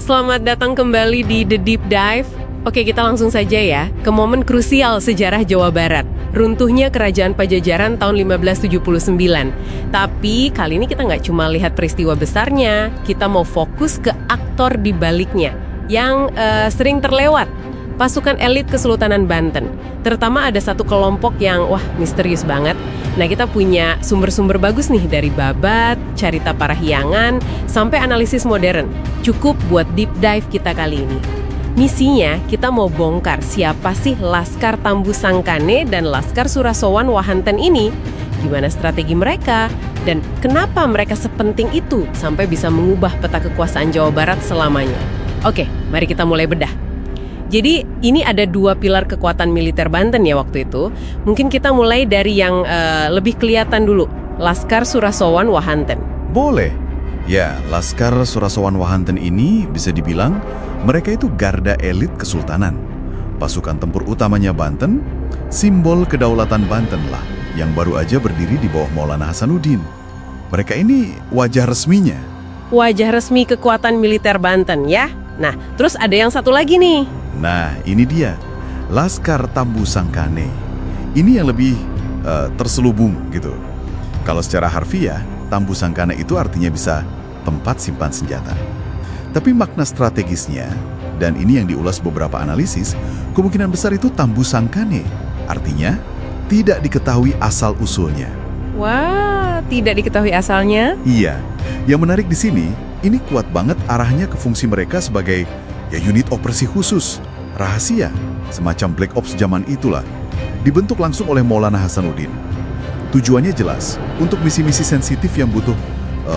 selamat datang kembali di The Deep Dive. Oke, kita langsung saja ya ke momen krusial sejarah Jawa Barat. Runtuhnya Kerajaan Pajajaran tahun 1579. Tapi kali ini kita nggak cuma lihat peristiwa besarnya, kita mau fokus ke aktor di baliknya yang sering terlewat. Pasukan elit Kesultanan Banten. Terutama ada satu kelompok yang, misterius banget. Nah, kita punya sumber-sumber bagus nih dari Babat, Carita Parahyangan, sampai analisis modern. Cukup buat deep dive kita kali ini. Misinya, kita mau bongkar siapa sih Laskar Tambu Sangkane dan Laskar Surasowan Wahanten ini, gimana strategi mereka, dan kenapa mereka sepenting itu sampai bisa mengubah peta kekuasaan Jawa Barat selamanya. Oke, mari kita mulai bedah. Jadi ini ada dua pilar kekuatan militer Banten ya waktu itu. Mungkin kita mulai dari yang lebih kelihatan dulu, Laskar Surasowan Wahanten. Boleh. Ya, Laskar Surasowan Wahanten ini bisa dibilang mereka itu garda elit kesultanan. Pasukan tempur utamanya Banten, simbol kedaulatan Banten lah, yang baru aja berdiri di bawah Maulana Hasanuddin. Mereka ini wajah resminya. Wajah resmi kekuatan militer Banten ya. Nah, terus ada yang satu lagi nih. Nah, ini dia, Laskar Tambu Sangkane. Ini yang lebih terselubung gitu. Kalau secara harfiah, Tambu Sangkane itu artinya bisa tempat simpan senjata. Tapi makna strategisnya, dan ini yang diulas beberapa analisis, kemungkinan besar itu Tambu Sangkane. Artinya, tidak diketahui asal-usulnya. Wah, tidak diketahui asalnya? Iya, yang menarik di sini, ini kuat banget arahnya ke fungsi mereka sebagai unit operasi khusus, rahasia, semacam Black Ops zaman itulah, dibentuk langsung oleh Maulana Hasanuddin. Tujuannya jelas, untuk misi-misi sensitif yang butuh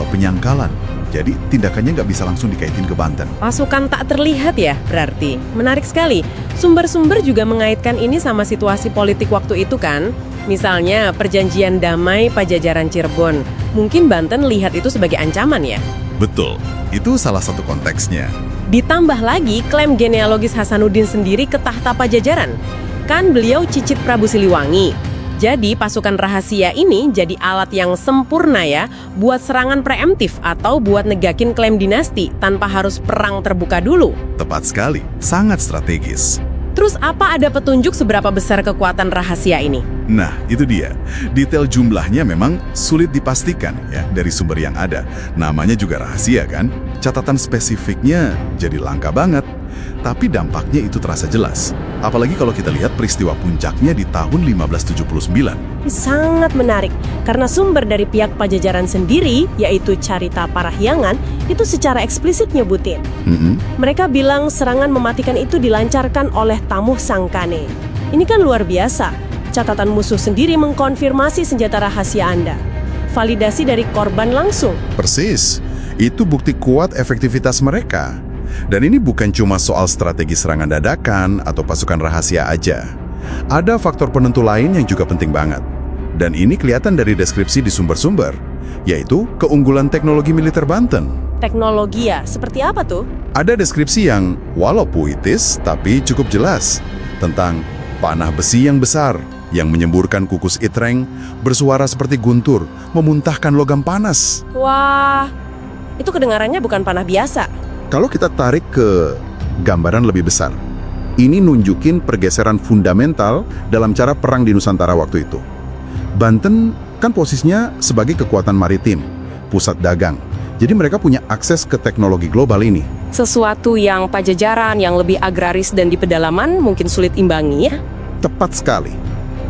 penyangkalan, jadi tindakannya nggak bisa langsung dikaitin ke Banten. Pasukan tak terlihat ya, berarti. Menarik sekali. Sumber-sumber juga mengaitkan ini sama situasi politik waktu itu kan. Misalnya, perjanjian damai Pajajaran Cirebon. Mungkin Banten lihat itu sebagai ancaman ya? Betul, itu salah satu konteksnya. Ditambah lagi klaim genealogis Hasanuddin sendiri ke tahta Pajajaran. Kan beliau cicit Prabu Siliwangi. Jadi pasukan rahasia ini jadi alat yang sempurna ya buat serangan preemptif atau buat negakin klaim dinasti tanpa harus perang terbuka dulu. Tepat sekali, sangat strategis. Terus apa ada petunjuk seberapa besar kekuatan rahasia ini? Nah, itu dia. Detail jumlahnya memang sulit dipastikan ya dari sumber yang ada. Namanya juga rahasia kan? Catatan spesifiknya jadi langka banget. Tapi dampaknya itu terasa jelas. Apalagi kalau kita lihat peristiwa puncaknya di tahun 1579. Sangat menarik, karena sumber dari pihak Pajajaran sendiri, yaitu Carita Parahyangan, itu secara eksplisit nyebutin. Mereka bilang serangan mematikan itu dilancarkan oleh Tambu Sangkane. Ini kan luar biasa. Catatan musuh sendiri mengkonfirmasi senjata rahasia Anda. Validasi dari korban langsung. Persis, itu bukti kuat efektivitas mereka. Dan ini bukan cuma soal strategi serangan dadakan atau pasukan rahasia aja. Ada faktor penentu lain yang juga penting banget. Dan ini kelihatan dari deskripsi di sumber-sumber, yaitu keunggulan teknologi militer Banten. Teknologi ya, seperti apa tuh? Ada deskripsi yang walau puitis tapi cukup jelas tentang panah besi yang besar yang menyemburkan kukus itreng, bersuara seperti guntur, memuntahkan logam panas. Wah, itu kedengarannya bukan panah biasa. Kalau kita tarik ke gambaran lebih besar, ini nunjukin pergeseran fundamental dalam cara perang di Nusantara waktu itu. Banten kan posisinya sebagai kekuatan maritim, pusat dagang. Jadi mereka punya akses ke teknologi global ini. Sesuatu yang Pajajaran yang lebih agraris dan di pedalaman mungkin sulit imbangi ya? Tepat sekali.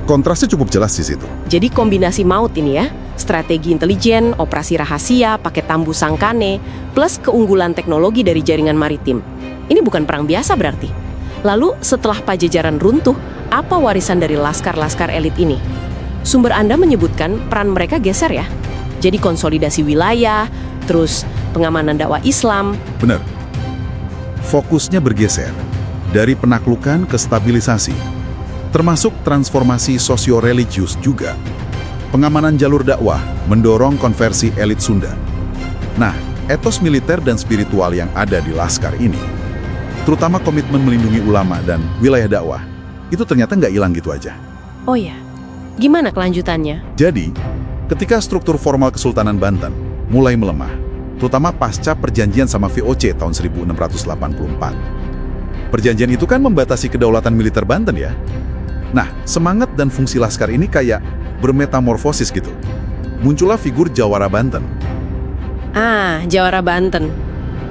Kontrasnya cukup jelas di situ. Jadi kombinasi maut ini ya, strategi intelijen, operasi rahasia, pakai Tambu Sangkane, plus keunggulan teknologi dari jaringan maritim. Ini bukan perang biasa berarti. Lalu setelah Pajajaran runtuh, apa warisan dari laskar-laskar elit ini? Sumber Anda menyebutkan peran mereka geser ya. Jadi konsolidasi wilayah, terus pengamanan dakwah Islam. Benar. Fokusnya bergeser dari penaklukan ke stabilisasi. Termasuk transformasi sosio-religius juga. Pengamanan jalur dakwah mendorong konversi elit Sunda. Nah, etos militer dan spiritual yang ada di Laskar ini, terutama komitmen melindungi ulama dan wilayah dakwah, itu ternyata nggak hilang gitu aja. Oh ya, gimana kelanjutannya? Jadi, ketika struktur formal Kesultanan Banten mulai melemah, terutama pasca perjanjian sama VOC tahun 1684. Perjanjian itu kan membatasi kedaulatan militer Banten ya. Nah, semangat dan fungsi Laskar ini kayak bermetamorfosis gitu. Muncullah figur Jawara Banten. Jawara Banten.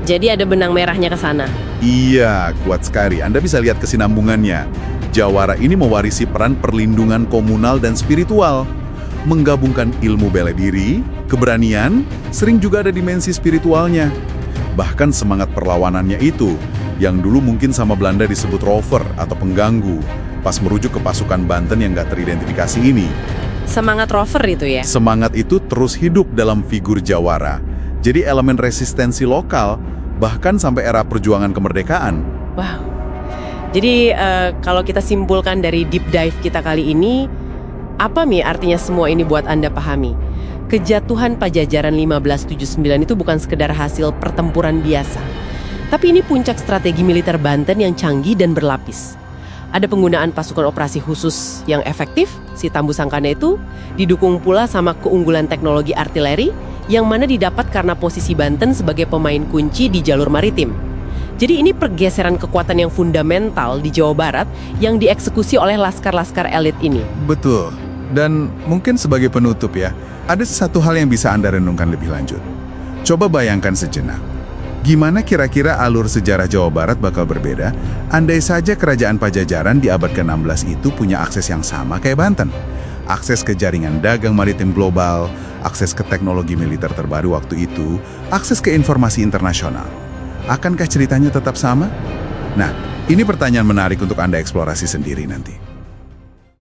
Jadi ada benang merahnya ke sana. Iya, kuat sekali. Anda bisa lihat kesinambungannya. Jawara ini mewarisi peran perlindungan komunal dan spiritual. Menggabungkan ilmu bela diri, keberanian, sering juga ada dimensi spiritualnya. Bahkan semangat perlawanannya itu, yang dulu mungkin sama Belanda disebut rover atau pengganggu, pas merujuk ke pasukan Banten yang gak teridentifikasi ini. Semangat rover itu ya? Semangat itu terus hidup dalam figur Jawara. Jadi elemen resistensi lokal, bahkan sampai era perjuangan kemerdekaan. Wow. Jadi kalau kita simpulkan dari deep dive kita kali ini, apa Mi artinya semua ini buat Anda pahami? Kejatuhan Pajajaran 1579 itu bukan sekedar hasil pertempuran biasa. Tapi ini puncak strategi militer Banten yang canggih dan berlapis. Ada penggunaan pasukan operasi khusus yang efektif, si Tambu Sangkana itu, didukung pula sama keunggulan teknologi artileri yang mana didapat karena posisi Banten sebagai pemain kunci di jalur maritim. Jadi ini pergeseran kekuatan yang fundamental di Jawa Barat yang dieksekusi oleh laskar-laskar elit ini. Betul. Dan mungkin sebagai penutup ya, ada satu hal yang bisa Anda renungkan lebih lanjut. Coba bayangkan sejenak. Gimana kira-kira alur sejarah Jawa Barat bakal berbeda andai saja kerajaan Pajajaran di abad ke-16 itu punya akses yang sama kayak Banten? Akses ke jaringan dagang maritim global, akses ke teknologi militer terbaru waktu itu, akses ke informasi internasional. Akankah ceritanya tetap sama? Nah, ini pertanyaan menarik untuk Anda eksplorasi sendiri nanti.